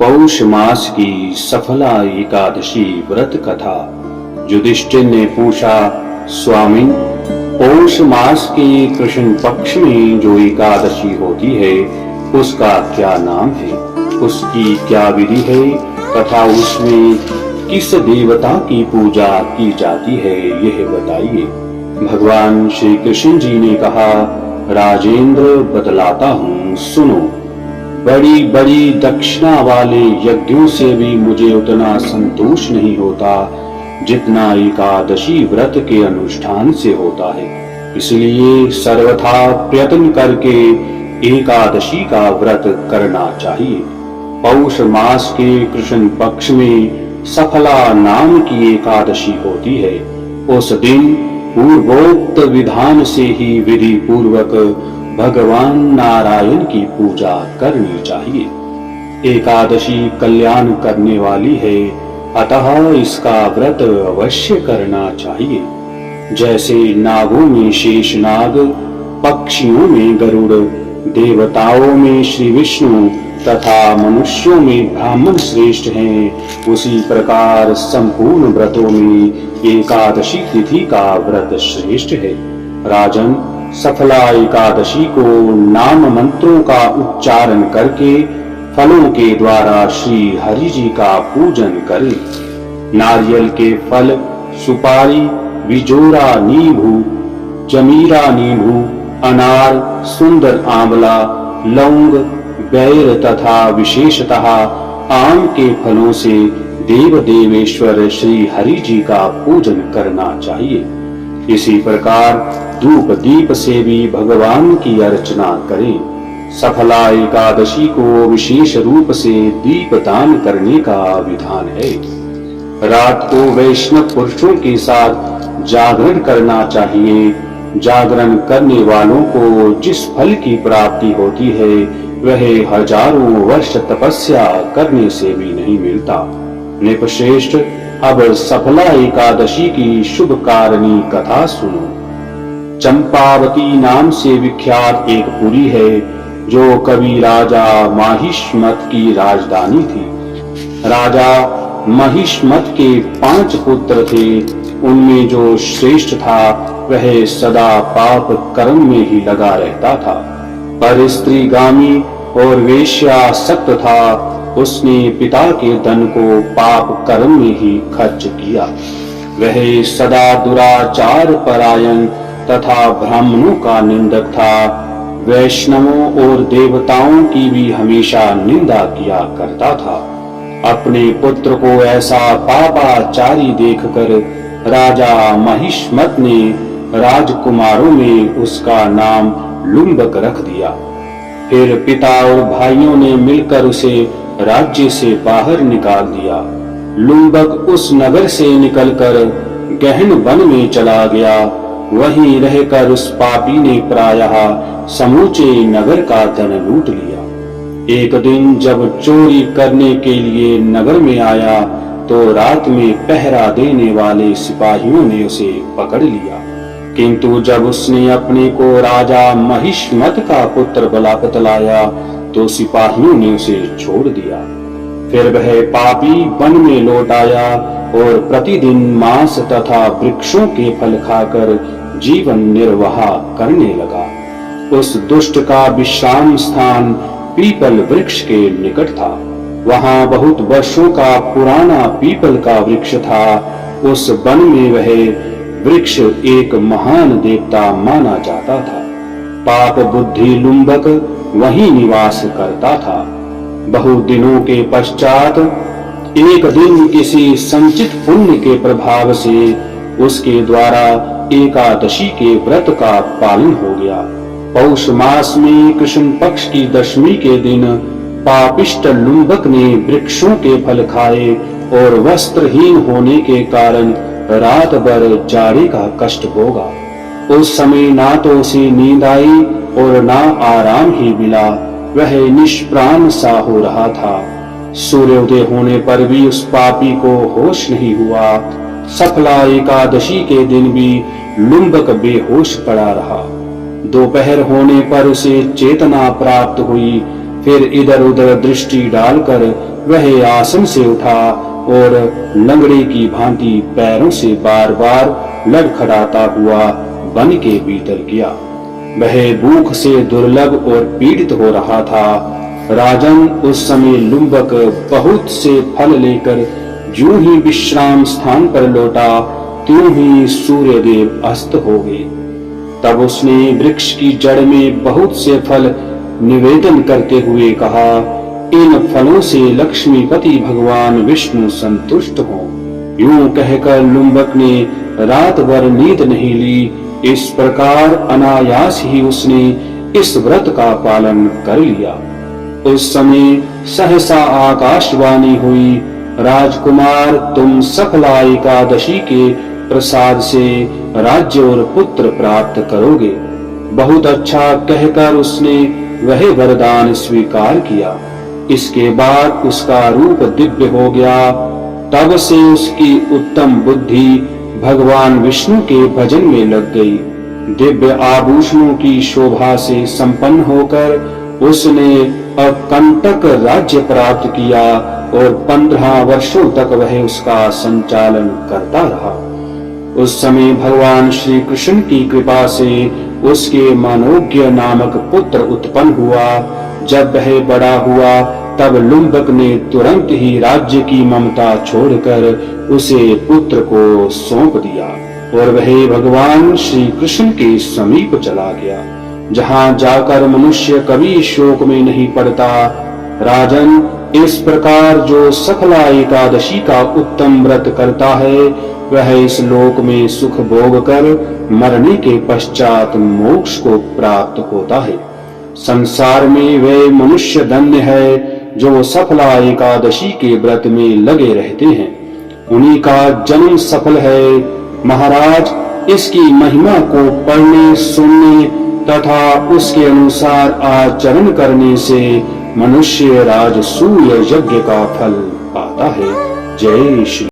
पौष मास की सफला एकादशी व्रत कथा। युधिष्ठिर ने पूछा, स्वामी, पौष मास के कृष्ण पक्ष में जो एकादशी होती है उसका क्या नाम है, उसकी क्या विधि है तथा उसमें किस देवता की पूजा की जाती है, यह बताइए। भगवान श्री कृष्ण जी ने कहा, राजेंद्र बतलाता हूँ, सुनो। बड़ी बड़ी दक्षिणा वाले यज्ञों से भी मुझे उतना संतोष नहीं होता जितना एकादशी व्रत के अनुष्ठान से होता है। इसलिए सर्वथा प्रयत्न करके एकादशी का व्रत करना चाहिए। पौष मास के कृष्ण पक्ष में सफला नाम की एकादशी होती है। उस दिन पूर्वोक्त विधान से ही विधि पूर्वक भगवान नारायण की पूजा करनी चाहिए। एकादशी कल्याण करने वाली है, अतः इसका व्रत अवश्य करना चाहिए। जैसे नागों में शेषनाग, पक्षियों में गरुड़, देवताओं में श्री विष्णु तथा मनुष्यों में ब्राह्मण श्रेष्ठ हैं, उसी प्रकार संपूर्ण व्रतों में एकादशी तिथि का व्रत श्रेष्ठ है। राजन, सफला एकादशी को नाम मंत्रों का उच्चारण करके फलों के द्वारा श्री हरि जी का पूजन करें। नारियल के फल, सुपारी, बिजोरा नींबू, जमीरा नींबू, अनार, सुंदर आंवला, लौंग, बैर तथा विशेषतः आम के फलों से देव देवेश्वर श्री हरि जी का पूजन करना चाहिए। इसी प्रकार धूप दीप से भी भगवान की अर्चना करें। सफला एकादशी को विशेष रूप से दीप दान करने का विधान है। रात को वैष्णव पुरुषों के साथ जागरण करना चाहिए। जागरण करने वालों को जिस फल की प्राप्ति होती है वह हजारों वर्ष तपस्या करने से भी नहीं मिलता। नृपश्रेष्ठ, अब सफला एकादशी की शुभ कारिणी कथा सुनो। चंपावती नाम से विख्यात एक पुरी है जो कभी राजा महिष्मत की राजधानी थी। राजा महिष्मत के 5 पुत्र थे। उनमें जो श्रेष्ठ था वह सदा पाप कर्म में ही लगा रहता था, पर स्त्रीगामी और वेश्यासक्त था। उसने पिता के धन को पाप कर्म में ही खर्च किया। वह सदा दुराचार परायण तथा ब्राह्मणों का निंदक था। वैष्णवों और देवताओं की भी हमेशा निंदा किया करता था। अपने पुत्र को ऐसा पापाचारी देखकर राजा महिष्मत ने राजकुमारों में उसका नाम लुम्बक रख दिया। फिर पिता और भाइयों ने मिलकर उसे राज्य से बाहर निकाल दिया। लुम्बक उस नगर से निकलकर गहन वन में चला गया। वहीं रहकर उस पापी ने प्रायः समूचे नगर का धन लूट लिया। एक दिन जब चोरी करने के लिए नगर में आया तो रात में पहरा देने वाले सिपाहियों ने उसे पकड़ लिया, किंतु जब उसने अपने को राजा महिष्मत का पुत्र बतलाया तो सिपाहियों ने उसे छोड़ दिया। फिर वह पापी वन में लौट आया और प्रतिदिन मांस तथा वृक्षों के फल खाकर जीवन निर्वाह करने लगा। उस दुष्ट का विश्राम स्थान पीपल वृक्ष के निकट था। वहां बहुत वर्षों का पुराना पीपल का वृक्ष था। उस वन में वह वृक्ष एक महान देवता माना जाता था। पाप बुद्धि लुम्बक वहीं निवास करता था। बहु दिनों के पश्चात एक दिन किसी संचित पुण्य के प्रभाव से उसके द्वारा एकादशी के व्रत का पालन हो गया। पौष मास में कृष्ण पक्ष की दशमी के दिन पापिष्ट लुम्बक ने वृक्षों के फल खाए और वस्त्रहीन होने के कारण रात भर जाड़े का कष्ट भोगा। उस समय ना तो उसे नींद आई और ना आराम ही मिला। वह निष्प्राण सा हो रहा था। सूर्योदय होने पर भी उस पापी को होश नहीं हुआ। सफला एकादशी के दिन भी लुम्बक बेहोश पड़ा रहा। दोपहर होने पर उसे चेतना प्राप्त हुई। फिर इधर उधर दृष्टि डालकर वह आसन से उठा और लंगड़े की भांति पैरों से बार बार लड़खड़ाता हुआ वन के भीतर गया। वह भूख से दुर्लभ और पीड़ित हो रहा था। राजन, उस समय लुम्बक बहुत से फल लेकर जो ही विश्राम स्थान पर लौटा, त्यों ही सूर्यदेव अस्त हो गए। तब उसने वृक्ष की जड़ में बहुत से फल निवेदन करते हुए कहा, इन फलों से लक्ष्मीपति भगवान विष्णु संतुष्ट हों। यूं कहकर लुम्बक ने रात भर नींद नहीं ली। इस प्रकार अनायास ही उसने इस व्रत का पालन कर लिया। उस समय सहसा आकाशवाणी हुई, राजकुमार, तुम सफला एकादशी के प्रसाद से राज्य और पुत्र प्राप्त करोगे। बहुत अच्छा कहकर उसने वह वरदान स्वीकार किया। इसके बाद उसका रूप दिव्य हो गया। तब से उसकी उत्तम बुद्धि भगवान विष्णु के भजन में लग गई। दिव्य आभूषणों की शोभा से संपन्न होकर उसने अकंटक राज्य प्राप्त किया और 15 वर्षों तक वह उसका संचालन करता रहा। उस समय भगवान श्री कृष्ण की कृपा से उसके मनोज्ञ नामक पुत्र उत्पन्न हुआ। जब वह बड़ा हुआ तब लुम्बक ने तुरंत ही राज्य की ममता छोड़कर उसे पुत्र को सौंप दिया और वह भगवान श्री कृष्ण के समीप चला गया, जहां जाकर मनुष्य कभी शोक में नहीं पड़ता। राजन, इस प्रकार जो सफला एकादशी का उत्तम व्रत करता है, वह इस लोक में सुख भोग कर मरने के पश्चात मोक्ष को प्राप्त होता है। संसार में वे मनुष्य धन्य है जो सफला एकादशी के व्रत में लगे रहते हैं। उन्हीं का जन्म सफल है। महाराज, इसकी महिमा को पढ़ने, सुनने तथा उसके अनुसार आचरण करने से मनुष्य राजसूय यज्ञ का फल पाता है। जय श्री